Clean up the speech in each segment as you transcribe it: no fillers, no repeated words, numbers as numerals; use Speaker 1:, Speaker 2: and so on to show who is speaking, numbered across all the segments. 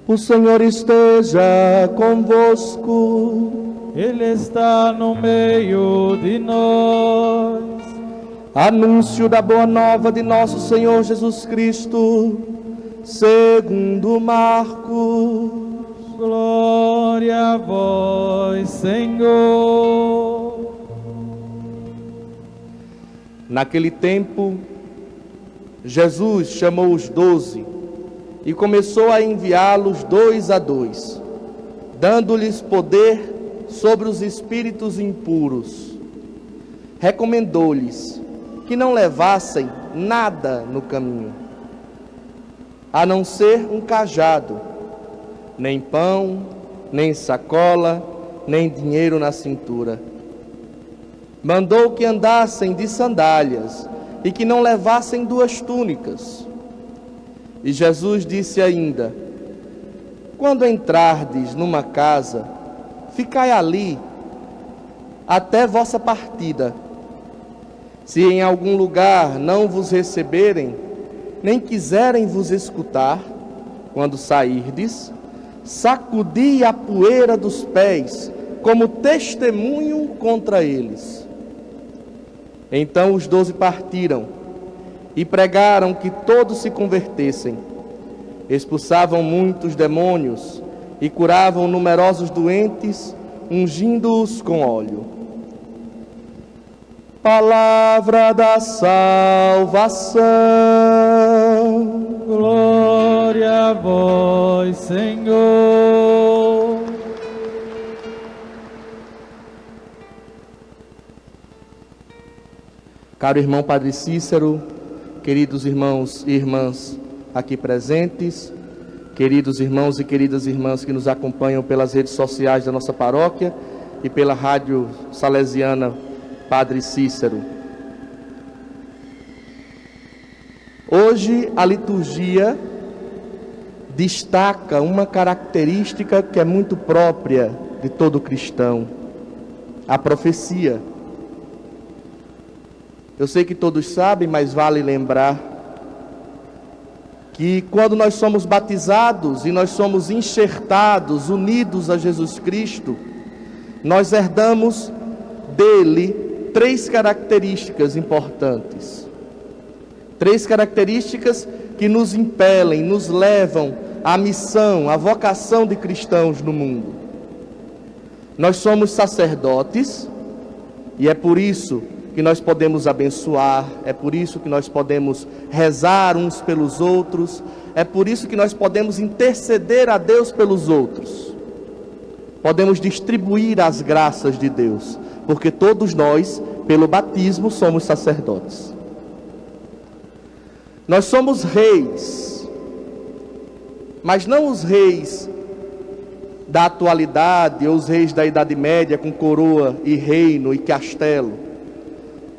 Speaker 1: O Senhor esteja convosco.
Speaker 2: Ele está no meio de nós.
Speaker 1: Anúncio da boa nova de nosso Senhor Jesus Cristo, segundo Marcos.
Speaker 2: Glória a vós, Senhor.
Speaker 1: Naquele tempo, Jesus chamou os 12 e começou a enviá-los 2 a 2, dando-lhes poder sobre os espíritos impuros. Recomendou-lhes que não levassem nada no caminho, a não ser um cajado, nem pão, nem sacola, nem dinheiro na cintura. Mandou que andassem de sandálias e que não levassem 2 túnicas. E Jesus disse ainda: quando entrardes numa casa, ficai ali até vossa partida. Se em algum lugar não vos receberem, nem quiserem vos escutar, quando sairdes, sacudi a poeira dos pés, como testemunho contra eles. Então os 12 partiram e pregaram que todos se convertessem. Expulsavam muitos demônios e curavam numerosos doentes, ungindo-os com óleo. Palavra da salvação.
Speaker 2: Glória a vós, Senhor.
Speaker 1: Caro irmão Padre Cícero, queridos irmãos e irmãs aqui presentes, queridos irmãos e queridas irmãs que nos acompanham pelas redes sociais da nossa paróquia e pela rádio salesiana Padre Cícero. Hoje a liturgia destaca uma característica que é muito própria de todo cristão: a profecia. Eu sei que todos sabem, mas vale lembrar que quando nós somos batizados e nós somos enxertados, unidos a Jesus Cristo, nós herdamos dele 3 características importantes. 3 características que nos impelem, nos levam à missão, à vocação de cristãos no mundo. Nós somos sacerdotes e é por isso que nós podemos abençoar, é por isso que nós podemos rezar uns pelos outros, é por isso que nós podemos interceder a Deus pelos outros. Podemos distribuir as graças de Deus, porque todos nós, pelo batismo, somos sacerdotes. Nós somos reis, mas não os reis da atualidade ou os reis da Idade Média com coroa e reino e castelo.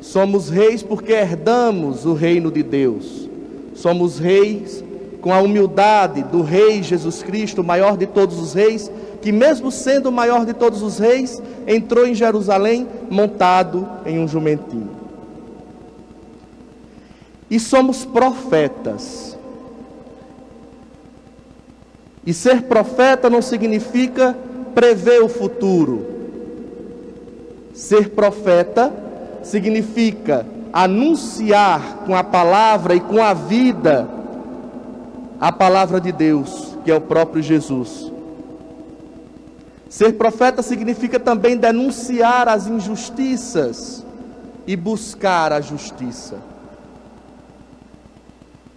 Speaker 1: Somos reis porque herdamos o reino de Deus. Somos reis com a humildade do Rei Jesus Cristo, o maior de todos os reis, que mesmo sendo o maior de todos os reis, entrou em Jerusalém montado em um jumentinho. E somos profetas. E ser profeta não significa prever o futuro. Ser profeta significa anunciar com a palavra e com a vida a palavra de Deus, que é o próprio Jesus. Ser profeta significa também denunciar as injustiças e buscar a justiça.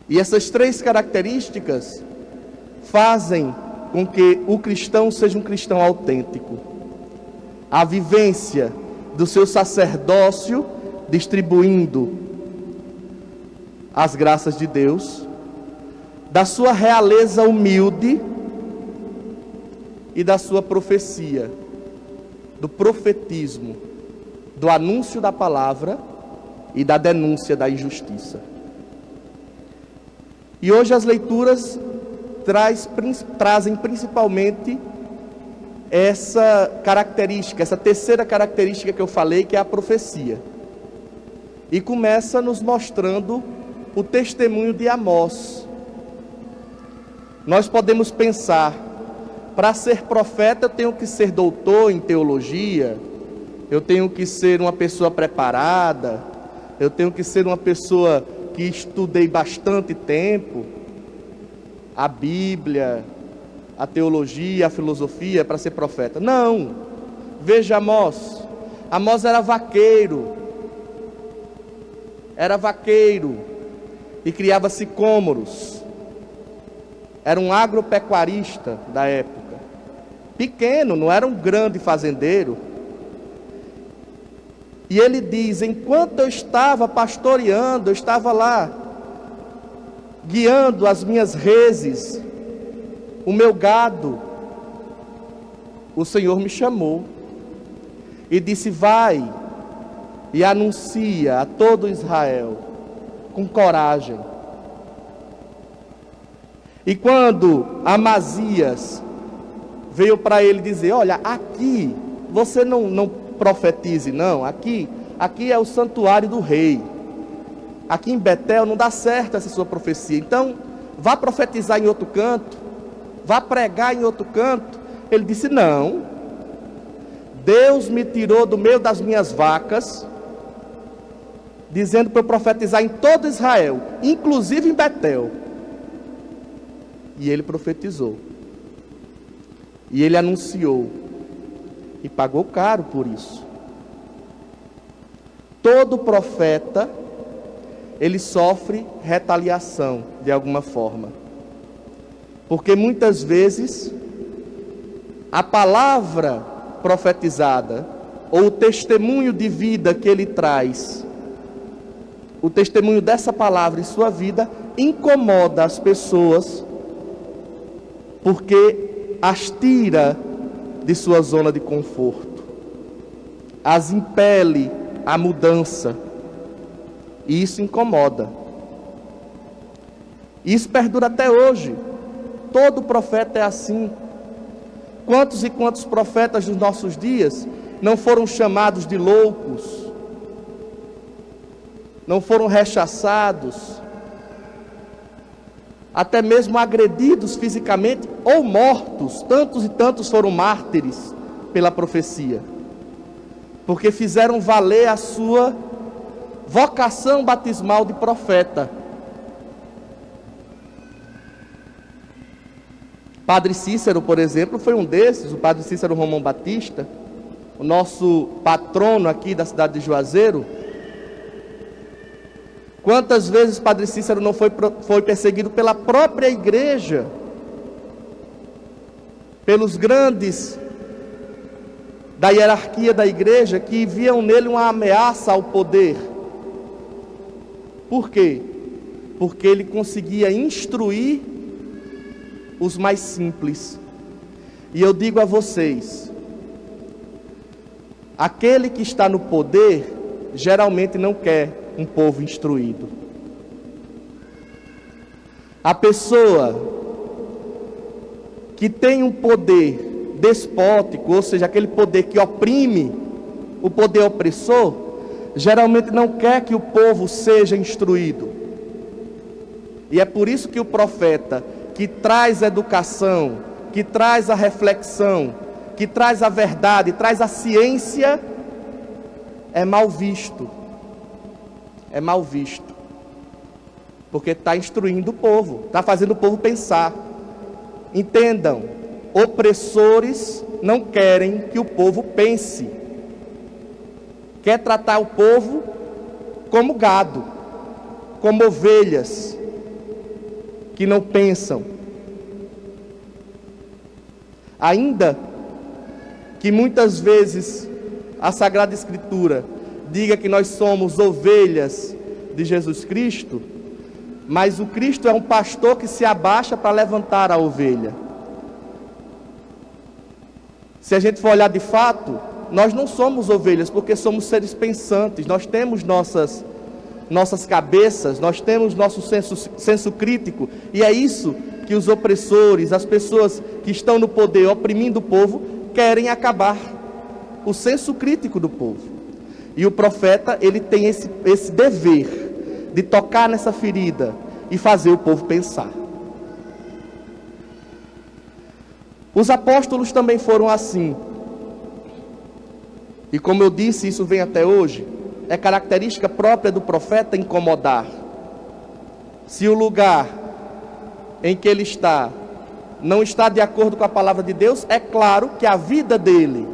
Speaker 1: E essas 3 características fazem com que o cristão seja um cristão autêntico. A vivência do seu sacerdócio, distribuindo as graças de Deus, da sua realeza humilde e da sua profecia, do profetismo, do anúncio da palavra e da denúncia da injustiça. E hoje as leituras trazem principalmente essa característica, essa terceira característica que eu falei, que é a profecia. E começa nos mostrando o testemunho de Amós. Nós podemos pensar, para ser profeta eu tenho que ser doutor em teologia, eu tenho que ser uma pessoa preparada, eu tenho que ser uma pessoa que estudei bastante tempo, a Bíblia, a teologia, a filosofia para ser profeta. Não, veja Amós. Amós era vaqueiro e criava sicômoros. Era um agropecuarista da época, pequeno, não era um grande fazendeiro. E ele diz: enquanto eu estava pastoreando, eu estava lá, guiando as minhas reses, o meu gado, o Senhor me chamou e disse: vai e anuncia a todo Israel, com coragem. E quando Amazias veio para ele dizer: olha, aqui você não profetize não, aqui é o santuário do rei, aqui em Betel não dá certo essa sua profecia, então vá profetizar em outro canto, vá pregar em outro canto. Ele disse: não, Deus me tirou do meio das minhas vacas, dizendo para eu profetizar em todo Israel, inclusive em Betel. E ele profetizou, e ele anunciou, e pagou caro por isso. Todo profeta, ele sofre retaliação de alguma forma, porque muitas vezes a palavra profetizada, ou o testemunho de vida que ele traz, o testemunho dessa palavra em sua vida, incomoda as pessoas, porque as tira de sua zona de conforto, as impele à mudança, e isso incomoda. Isso perdura até hoje. Todo profeta é assim. Quantos e quantos profetas dos nossos dias não foram chamados de loucos, não foram rechaçados, até mesmo agredidos fisicamente ou mortos? Tantos e tantos foram mártires pela profecia, porque fizeram valer a sua vocação batismal de profeta. Padre Cícero, por exemplo, foi um desses. O Padre Cícero Romão Batista, o nosso patrono aqui da cidade de Juazeiro. Quantas vezes Padre Cícero não foi perseguido pela própria igreja, pelos grandes da hierarquia da igreja, que viam nele uma ameaça ao poder. Por quê? Porque ele conseguia instruir os mais simples. E eu digo a vocês, aquele que está no poder geralmente não quer um povo instruído. A pessoa que tem um poder despótico, ou seja, aquele poder que oprime, o poder opressor, geralmente não quer que o povo seja instruído. E é por isso que o profeta, que traz a educação, que traz a reflexão, que traz a verdade, traz a ciência, é mal visto. É mal visto, porque está instruindo o povo, está fazendo o povo pensar. Entendam, opressores não querem que o povo pense, quer tratar o povo como gado, como ovelhas que não pensam. Ainda que muitas vezes a Sagrada Escritura diga que nós somos ovelhas de Jesus Cristo, mas o Cristo é um pastor que se abaixa para levantar a ovelha. Se a gente for olhar de fato, nós não somos ovelhas, porque somos seres pensantes, nós temos nossas cabeças, nós temos nosso senso crítico, e é isso que os opressores, as pessoas que estão no poder oprimindo o povo, querem acabar, o senso crítico do povo. E o profeta, ele tem esse dever de tocar nessa ferida e fazer o povo pensar. Os apóstolos também foram assim. E como eu disse, isso vem até hoje. É característica própria do profeta incomodar. Se o lugar em que ele está não está de acordo com a palavra de Deus, é claro que a vida dele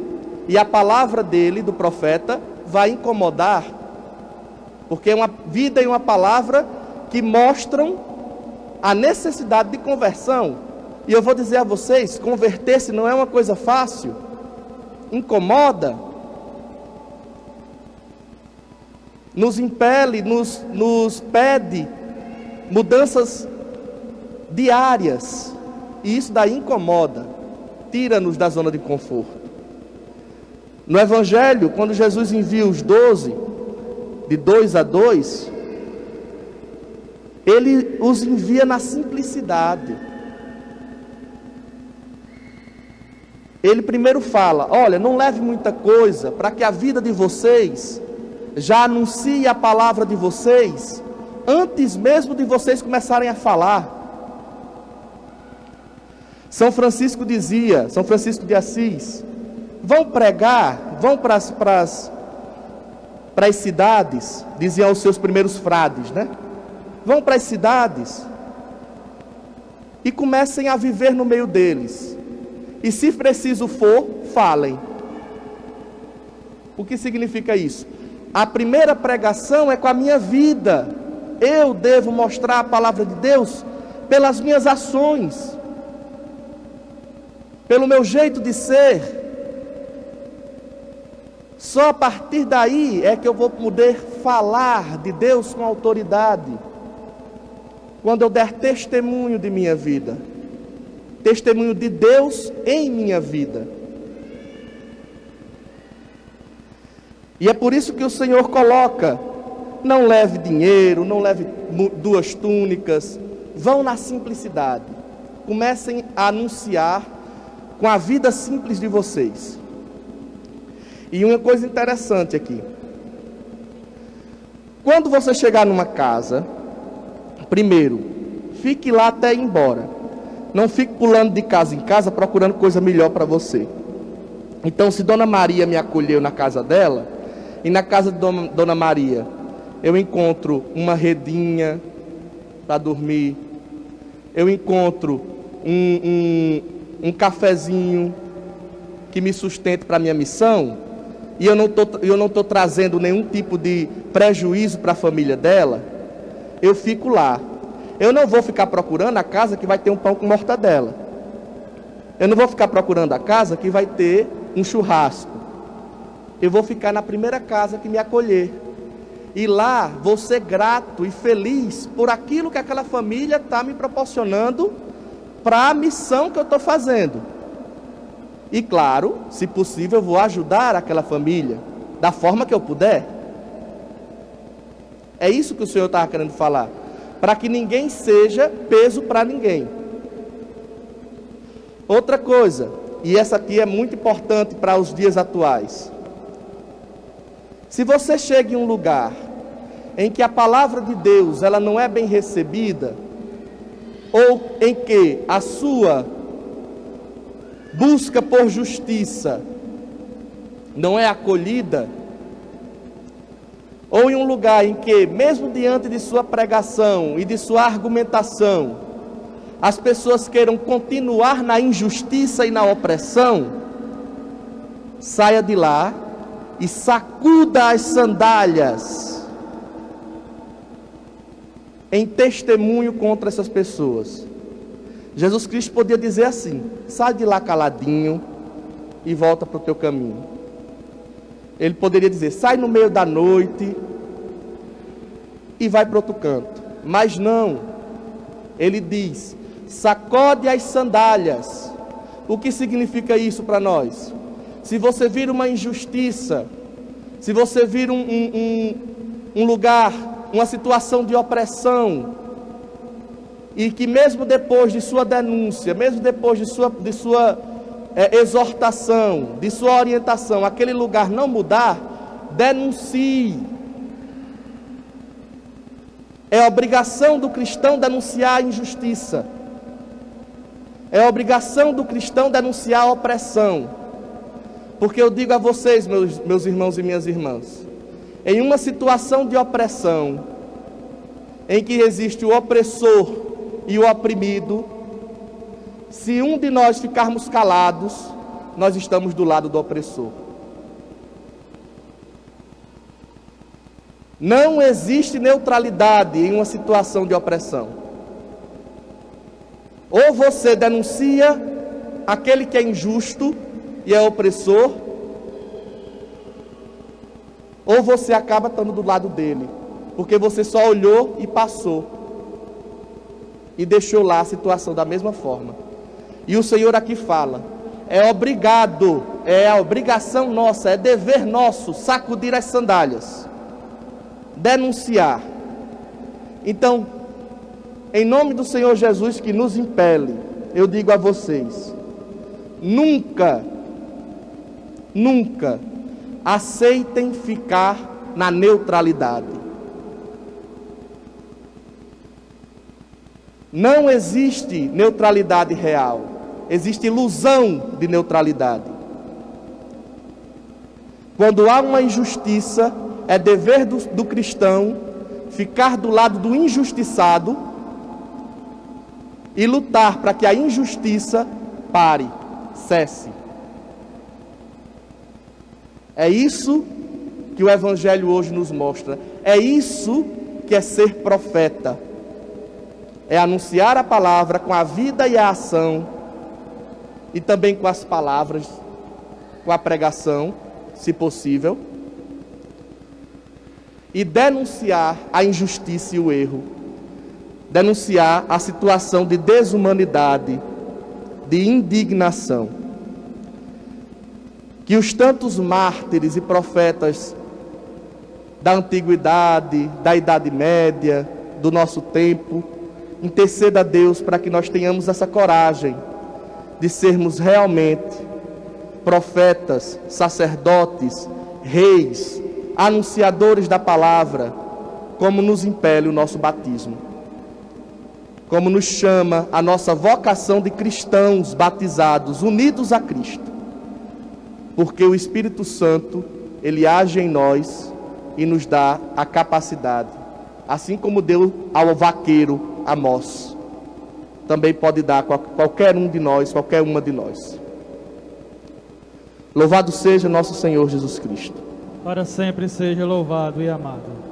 Speaker 1: e a palavra dele, do profeta, vai incomodar. Porque é uma vida e uma palavra que mostram a necessidade de conversão. E eu vou dizer a vocês, converter-se não é uma coisa fácil. Incomoda. Nos impele, nos pede mudanças diárias. E isso daí incomoda. Tira-nos da zona de conforto. No Evangelho, quando Jesus envia os 12, de 2 a 2, Ele os envia na simplicidade. Ele primeiro fala, olha, não leve muita coisa, para que a vida de vocês já anuncie a palavra de vocês, antes mesmo de vocês começarem a falar. São Francisco de Assis, vão pregar, vão para as cidades, diziam os seus primeiros frades, né? Vão para as cidades e comecem a viver no meio deles. E se preciso for, falem. O que significa isso? A primeira pregação é com a minha vida. Eu devo mostrar a palavra de Deus pelas minhas ações, pelo meu jeito de ser. Só a partir daí é que eu vou poder falar de Deus com autoridade. Quando eu der testemunho de minha vida, testemunho de Deus em minha vida. E é por isso que o Senhor coloca, não leve dinheiro, não leve 2 túnicas, vão na simplicidade. Comecem a anunciar com a vida simples de vocês. E uma coisa interessante aqui. Quando você chegar numa casa, primeiro, fique lá até ir embora. Não fique pulando de casa em casa procurando coisa melhor para você. Então, se Dona Maria me acolheu na casa dela, e na casa de Dona Maria eu encontro uma redinha para dormir, eu encontro um cafezinho que me sustente para a minha missão, e eu não estou trazendo nenhum tipo de prejuízo para a família dela, eu fico lá. Eu não vou ficar procurando a casa que vai ter um pão com mortadela. Eu não vou ficar procurando a casa que vai ter um churrasco. Eu vou ficar na primeira casa que me acolher. E lá vou ser grato e feliz por aquilo que aquela família está me proporcionando para a missão que eu estou fazendo. E claro, se possível, eu vou ajudar aquela família da forma que eu puder. É isso que o Senhor estava querendo falar. Para que ninguém seja peso para ninguém. Outra coisa, e essa aqui é muito importante para os dias atuais. Se você chega em um lugar em que a palavra de Deus ela não é bem recebida, ou em que a sua busca por justiça não é acolhida, ou em um lugar em que, mesmo diante de sua pregação e de sua argumentação, as pessoas queiram continuar na injustiça e na opressão, saia de lá e sacuda as sandálias em testemunho contra essas pessoas. Jesus Cristo podia dizer assim: sai de lá caladinho e volta para o teu caminho. Ele poderia dizer: sai no meio da noite e vai para outro canto. Mas não, ele diz: sacode as sandálias. O que significa isso para nós? Se você vir uma injustiça, se você vir um lugar, uma situação de opressão, e que mesmo depois de sua denúncia, mesmo depois de sua exortação, de sua orientação, aquele lugar não mudar, denuncie. É obrigação do cristão denunciar a injustiça. É obrigação do cristão denunciar a opressão. Porque eu digo a vocês, meus irmãos e minhas irmãs, em uma situação de opressão, em que existe o opressor e o oprimido, se um de nós ficarmos calados, nós estamos do lado do opressor. Não existe neutralidade em uma situação de opressão. Ou você denuncia aquele que é injusto e é opressor, ou você acaba estando do lado dele, porque você só olhou e passou, e deixou lá a situação da mesma forma. E o Senhor aqui fala, é obrigado, é a obrigação nossa, é dever nosso, sacudir as sandálias, denunciar. Então, em nome do Senhor Jesus que nos impele, eu digo a vocês, nunca aceitem ficar na neutralidade. Não existe neutralidade real, existe ilusão de neutralidade. Quando há uma injustiça, é dever do cristão ficar do lado do injustiçado e lutar para que a injustiça pare, cesse. É isso que o Evangelho hoje nos mostra. É isso que é ser profeta. É anunciar a palavra com a vida e a ação, e também com as palavras, com a pregação, se possível, e denunciar a injustiça e o erro, denunciar a situação de desumanidade, de indignação. Que os tantos mártires e profetas da antiguidade, da Idade Média, do nosso tempo, interceda a Deus para que nós tenhamos essa coragem de sermos realmente profetas, sacerdotes, reis, anunciadores da palavra, como nos impele o nosso batismo, como nos chama a nossa vocação de cristãos batizados, unidos a Cristo, porque o Espírito Santo, ele age em nós e nos dá a capacidade, assim como deu ao vaqueiro Amós, também pode dar a qualquer um de nós, qualquer uma de nós. Louvado seja nosso Senhor Jesus Cristo.
Speaker 2: Para sempre seja louvado e amado.